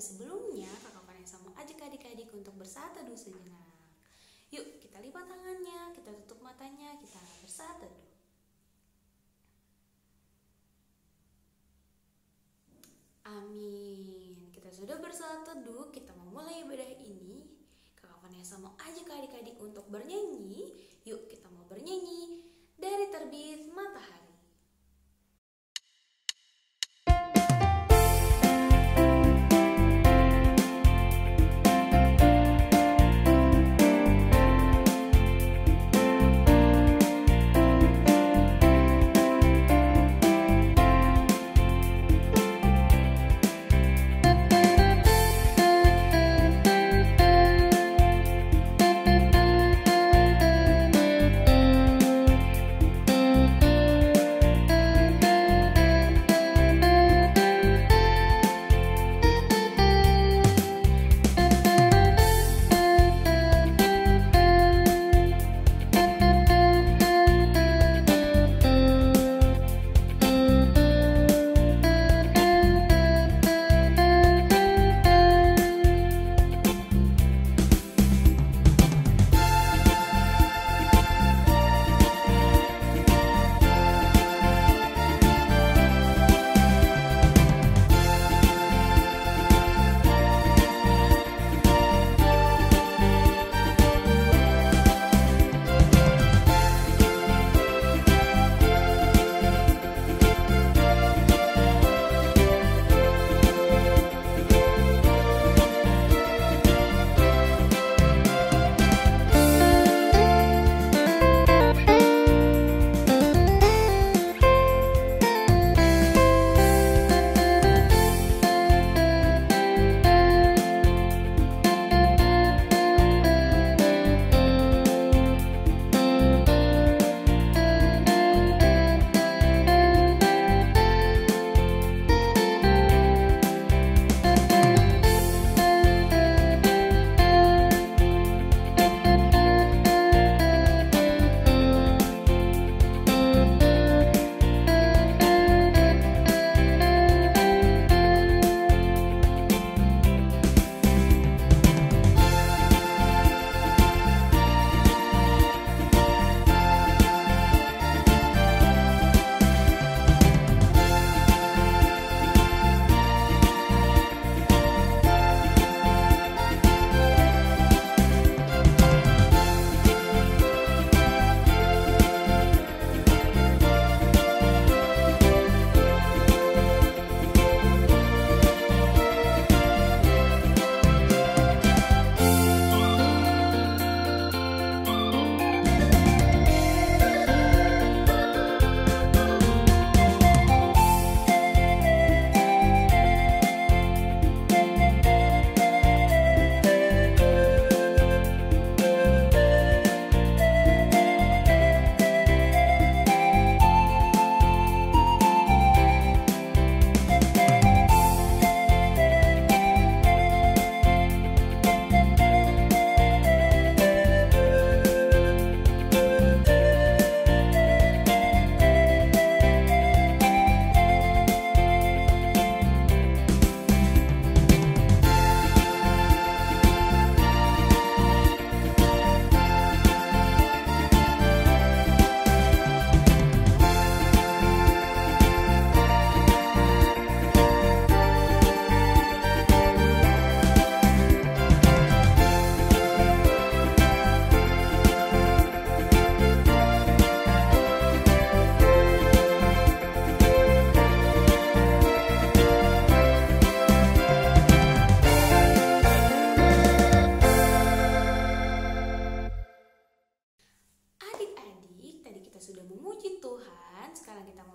sebelumnya Kakak Vanessa mau ajak adik-adik untuk bersatu dulu sejenak. Yuk kita lipat tangannya, kita tutup matanya, kita bersatu dulu. Amin. Kita sudah bersatu dulu, kita mau mulai ibadah ini. Kakak Vanessa mau ajak adik-adik untuk bernyanyi. Yuk kita mau bernyanyi dari terbit matahari.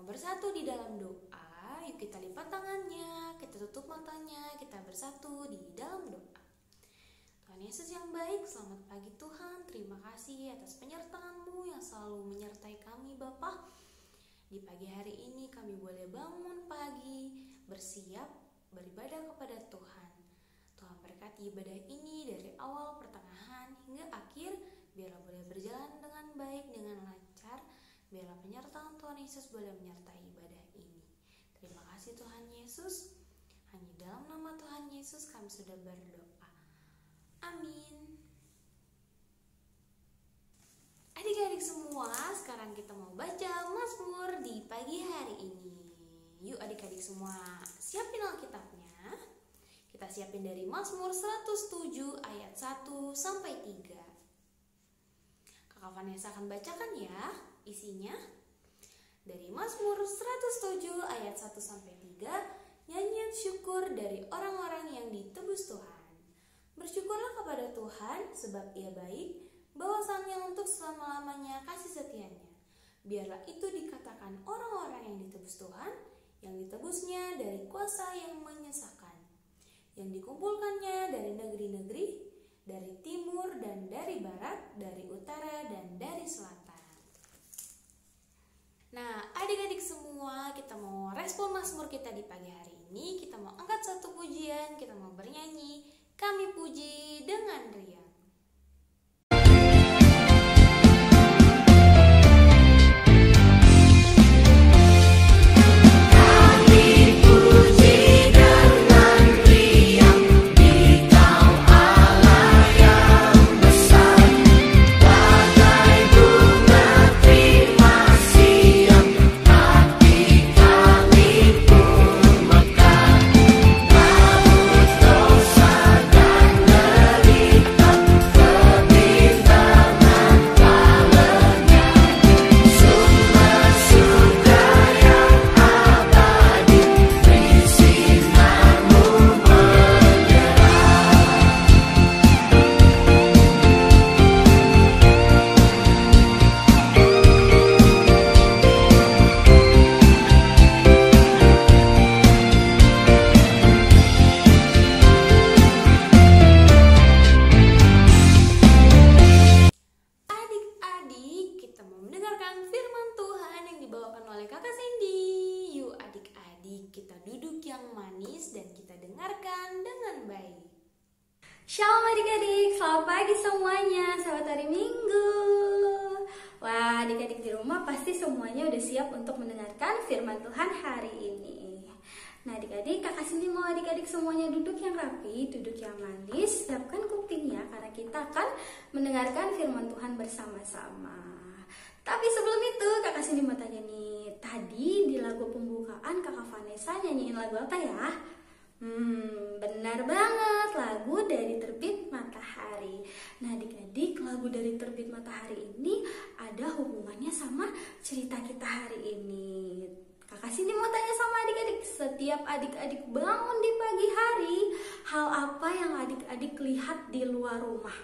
Bersatu di dalam doa. Yuk kita lipat tangannya, kita tutup matanya, kita bersatu di dalam doa. Tuhan Yesus yang baik, selamat pagi Tuhan. Terima kasih atas penyertaan-Mu yang selalu menyertai kami Bapa. Di pagi hari ini kami boleh bangun pagi, bersiap beribadah kepada Tuhan. Tuhan berkati ibadah ini dari awal, pertengahan, hingga akhir. Biarlah boleh berjalan dengan baik, dengan lancar. Biarlah penyertaan Tuhan Yesus boleh menyertai ibadah ini. Terima kasih Tuhan Yesus. Hanya dalam nama Tuhan Yesus kami sudah berdoa. Amin. Adik-adik semua, sekarang kita mau baca Mazmur di pagi hari ini. Yuk adik-adik semua, siapin Alkitabnya. Kita siapin dari Mazmur 107 ayat 1 sampai 3. Kakak Vanessa akan bacakan ya isinya. Dari Mazmur 107 ayat 1 sampai 3. Nyanyian syukur dari orang-orang yang ditebus Tuhan. Bersyukurlah kepada Tuhan sebab Ia baik, bahwasannya untuk selama-lamanya kasih setianya. Biarlah itu dikatakan orang-orang yang ditebus Tuhan, yang ditebusnya dari kuasa yang menyesakan, yang dikumpulkannya dari negeri-negeri, dari timur dan dari barat, dari utara dan dari selatan. Nah, adik-adik semua, kita mau respon Mazmur kita di pagi hari ini. Kita mau angkat satu pujian, kita mau bernyanyi, kami puji dengan riang. Shalom adik-adik, selamat pagi semuanya, selamat hari Minggu. Wah, adik-adik di rumah pasti semuanya udah siap untuk mendengarkan firman Tuhan hari ini. Nah adik-adik, kakak Cindy mau adik-adik semuanya duduk yang rapi, duduk yang manis, siapkan kupingnya karena kita akan mendengarkan firman Tuhan bersama-sama. Tapi sebelum itu, kakak Cindy mau tanya nih, tadi di lagu pembukaan kakak Vanessa nyanyiin lagu apa ya? Benar banget, lagu dari Terbit Matahari. Nah adik-adik, lagu dari Terbit Matahari ini ada hubungannya sama cerita kita hari ini. Kakak Cindy mau tanya sama adik-adik, setiap adik-adik bangun di pagi hari, hal apa yang adik-adik lihat di luar rumah?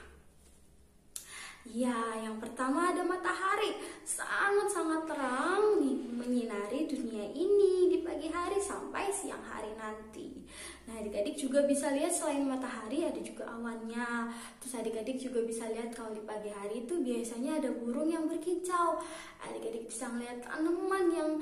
Ya, yang pertama ada matahari, sangat-sangat terang menyinari dunia ini di pagi hari sampai siang hari nanti. Nah, adik-adik juga bisa lihat selain matahari ada juga awannya. Terus adik-adik juga bisa lihat kalau di pagi hari itu biasanya ada burung yang berkicau. Adik-adik bisa melihat tanaman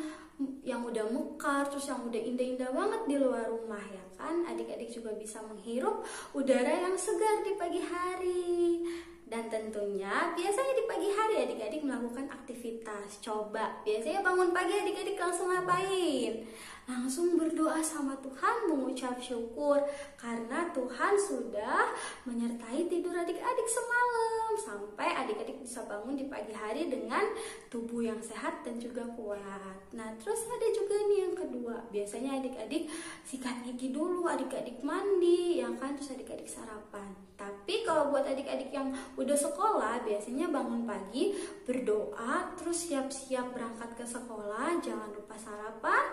yang udah mekar, terus yang udah indah-indah banget di luar rumah ya kan. Adik-adik juga bisa menghirup udara yang segar di pagi hari. Dan tentunya biasanya di pagi hari adik-adik melakukan aktivitas. Coba, biasanya bangun pagi adik-adik langsung ngapain? Langsung berdoa sama Tuhan, mengucap syukur karena Tuhan sudah menyertai tidur adik-adik semalam sampai adik-adik bisa bangun di pagi hari dengan tubuh yang sehat dan juga kuat. Nah, terus ada juga nih yang kedua. Biasanya adik-adik sikat gigi dulu, adik-adik mandi, ya kan, terus adik-adik sarapan. Tapi kalau buat adik-adik yang udah sekolah, biasanya bangun pagi, berdoa, terus siap-siap berangkat ke sekolah, jangan lupa sarapan.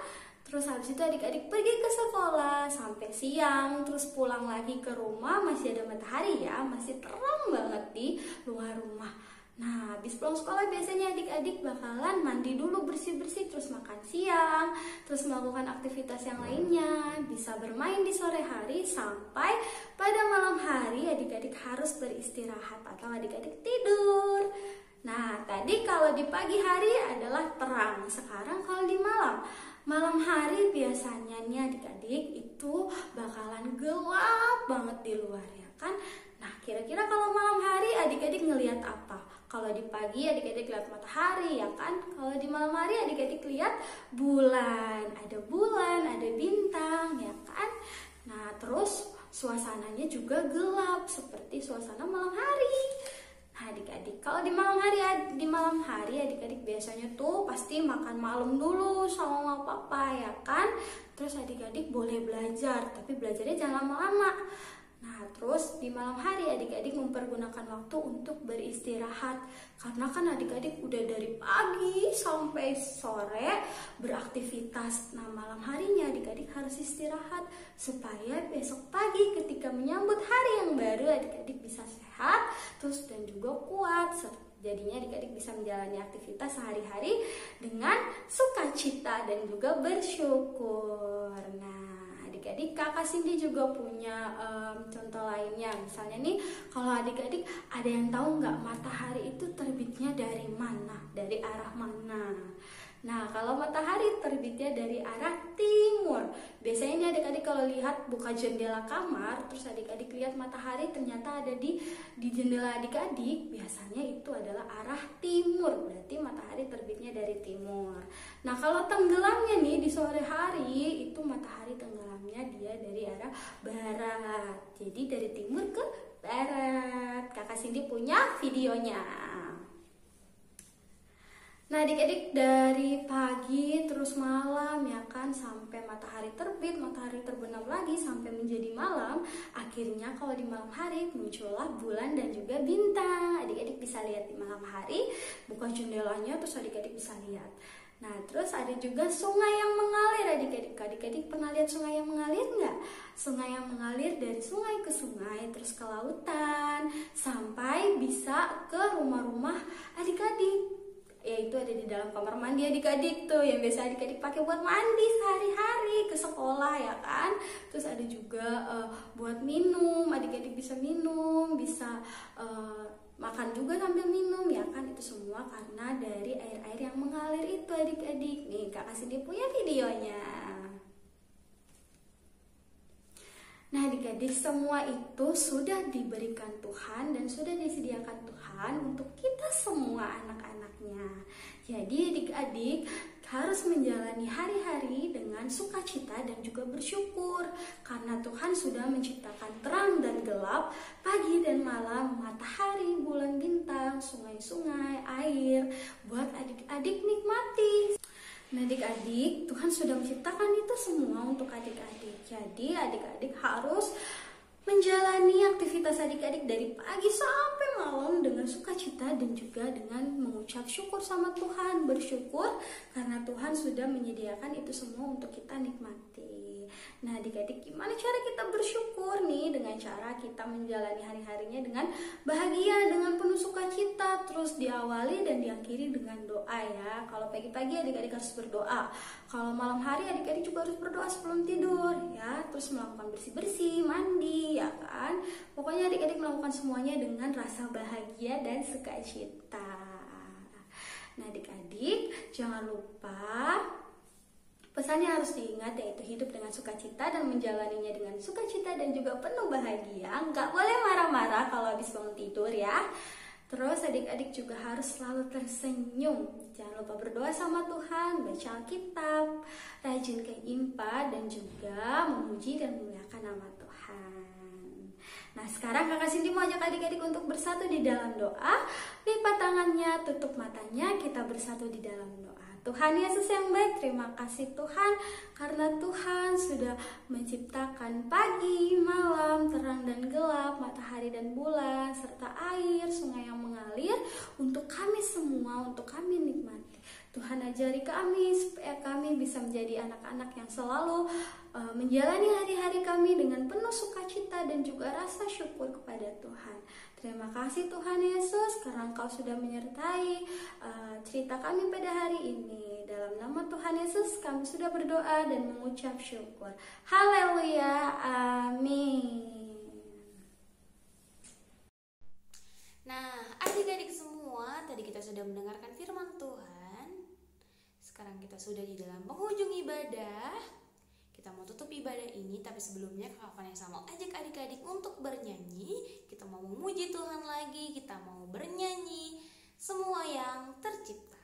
Terus habis itu adik-adik pergi ke sekolah sampai siang, terus pulang lagi ke rumah, masih ada matahari ya, masih terang banget di luar rumah. Nah, habis pulang sekolah biasanya adik-adik bakalan mandi dulu bersih-bersih, terus makan siang, terus melakukan aktivitas yang lainnya, bisa bermain di sore hari sampai pada malam hari adik-adik harus beristirahat atau adik-adik tidur. Nah, tadi kalau di pagi hari adalah terang, sekarang kalau di malam hari biasanya nih adik-adik itu bakalan gelap banget di luar ya kan. Nah, kira-kira kalau malam hari adik-adik ngelihat apa? Kalau di pagi adik-adik lihat matahari ya kan. Kalau di malam hari adik-adik lihat bulan, ada bintang ya kan. Nah, terus suasananya juga gelap seperti suasana malam hari. Nah, adik-adik, kalau di malam hari adik-adik biasanya tuh pasti makan malam dulu sama mama papa ya kan. Terus adik-adik boleh belajar, tapi belajarnya jangan lama-lama. Nah, terus di malam hari adik-adik mempergunakan waktu untuk beristirahat. Karena kan adik-adik udah dari pagi sampai sore beraktivitas. Nah, malam harinya adik-adik harus istirahat supaya besok pagi ketika menyambut hari yang baru adik-adik bisa sehat terus dan juga kuat. Jadinya adik-adik bisa menjalani aktivitas sehari-hari dengan sukacita dan juga bersyukur. Nah, adik-adik, Kakak Cindy juga punya contoh lainnya. Misalnya nih, kalau adik-adik ada yang tahu nggak matahari itu terbitnya dari mana? Dari arah mana? Nah, kalau matahari terbitnya dari arah timur. Biasanya nih adik-adik kalau lihat buka jendela kamar, terus adik-adik lihat matahari ternyata ada di jendela adik-adik, biasanya itu adalah arah timur. Berarti matahari terbitnya dari timur. Nah, kalau tenggelamnya nih di sore hari, itu matahari tenggelamnya dia dari arah barat. Jadi dari timur ke barat. Kakak Cindy punya videonya. Nah, adik-adik, dari pagi terus malam ya kan sampai matahari terbit, matahari terbenam lagi sampai menjadi malam. Akhirnya kalau di malam hari muncullah bulan dan juga bintang. Adik-adik bisa lihat di malam hari, buka jendelanya terus adik-adik bisa lihat. Nah, terus ada juga sungai yang mengalir adik-adik. Adik-adik pernah lihat sungai yang mengalir nggak? Sungai yang mengalir dari sungai ke sungai, terus ke lautan, sampai bisa ke rumah-rumah adik-adik. Yaitu ada di dalam kamar mandi adik-adik tuh, yang biasa adik-adik pakai buat mandi sehari-hari ke sekolah ya kan. Terus ada juga buat minum, adik-adik bisa minum, bisa makan juga sambil minum ya kan. Itu semua karena dari air-air yang mengalir itu adik-adik. Nih, Kakak Cindy punya videonya. Nah, adik-adik, semua itu sudah diberikan Tuhan dan sudah disediakan Tuhan untuk kita semua anak-anaknya. Jadi adik-adik harus menjalani hari-hari dengan sukacita dan juga bersyukur karena Tuhan sudah menciptakan terang dan gelap, pagi dan malam, matahari, bulan, bintang, sungai-sungai, air, buat adik-adik nikmati. Nah, adik-adik, Tuhan sudah menciptakan itu semua untuk adik-adik. Jadi adik-adik harus menjalani aktivitas adik-adik dari pagi sampai malam dengan sukacita dan juga dengan mengucap syukur sama Tuhan, bersyukur karena Tuhan sudah menyediakan itu semua untuk kita nikmati. Nah, adik-adik, gimana cara kita bersyukur nih? Dengan cara kita menjalani hari-harinya dengan bahagia, dengan penuh sukacita, terus diawali dan diakhiri dengan doa ya. Kalau pagi-pagi adik-adik harus berdoa. Kalau malam hari adik-adik juga harus berdoa sebelum tidur ya. Terus melakukan bersih-bersih, mandi ya kan. Pokoknya adik-adik melakukan semuanya dengan rasa bahagia dan sukacita. Nah, adik-adik, jangan lupa pesannya harus diingat, yaitu hidup dengan sukacita dan menjalaninya dengan sukacita dan juga penuh bahagia. Nggak boleh marah-marah kalau habis bangun tidur ya. Terus adik-adik juga harus selalu tersenyum. Jangan lupa berdoa sama Tuhan, baca Alkitab, rajin ke IMPA, dan juga memuji dan memuliakan nama Tuhan. Nah, sekarang Kakak Cindy mau ajak adik-adik untuk bersatu di dalam doa. Lipat tangannya, tutup matanya, kita bersatu di dalam doa. Tuhan Yesus yang baik, terima kasih Tuhan karena Tuhan sudah menciptakan pagi, malam, terang dan gelap, matahari dan bulan, serta air, sungai yang mengalir untuk kami semua, untuk kami nikmati. Tuhan ajari kami supaya kami bisa menjadi anak-anak yang selalu menjalani hari-hari kami dengan penuh sukacita dan juga rasa syukur kepada Tuhan. Terima kasih Tuhan Yesus karena Engkau sudah menyertai cerita kami pada hari ini. Dalam nama Tuhan Yesus kami sudah berdoa dan mengucap syukur. Haleluya, amin. Nah, adik-adik semua, tadi kita sudah mendengarkan firman Tuhan. Sekarang kita sudah di dalam penghujung ibadah. Kita mau tutup ibadah ini, tapi sebelumnya Kak Vanessa mau ajak adik-adik untuk bernyanyi. Kita mau memuji Tuhan lagi, kita mau bernyanyi semua yang tercipta.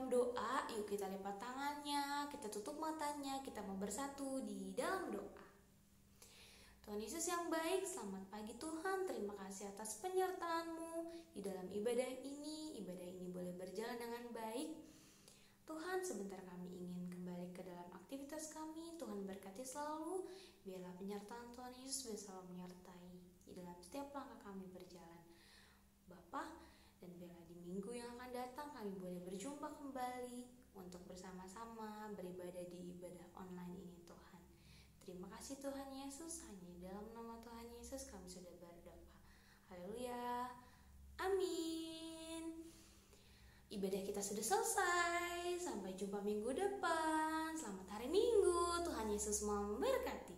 dalam doa, yuk kita lipat tangannya, kita tutup matanya, kita mau bersatu di dalam doa. Tuhan Yesus yang baik, selamat pagi Tuhan, terima kasih atas penyertaan-Mu di dalam ibadah ini boleh berjalan dengan baik. Tuhan, sebentar kami ingin kembali ke dalam aktivitas kami. Tuhan berkati selalu, biarlah penyertaan Tuhan Yesus bisa selalu menyertai di dalam setiap langkah kami berjalan, Bapa. Dan biarlah di minggu yang akan datang kami boleh berjumpa kembali untuk bersama-sama beribadah di ibadah online ini, Tuhan. Terima kasih Tuhan Yesus, hanya dalam nama Tuhan Yesus kami sudah berdoa. Haleluya, amin. Ibadah kita sudah selesai, sampai jumpa minggu depan. Selamat hari Minggu, Tuhan Yesus memberkati.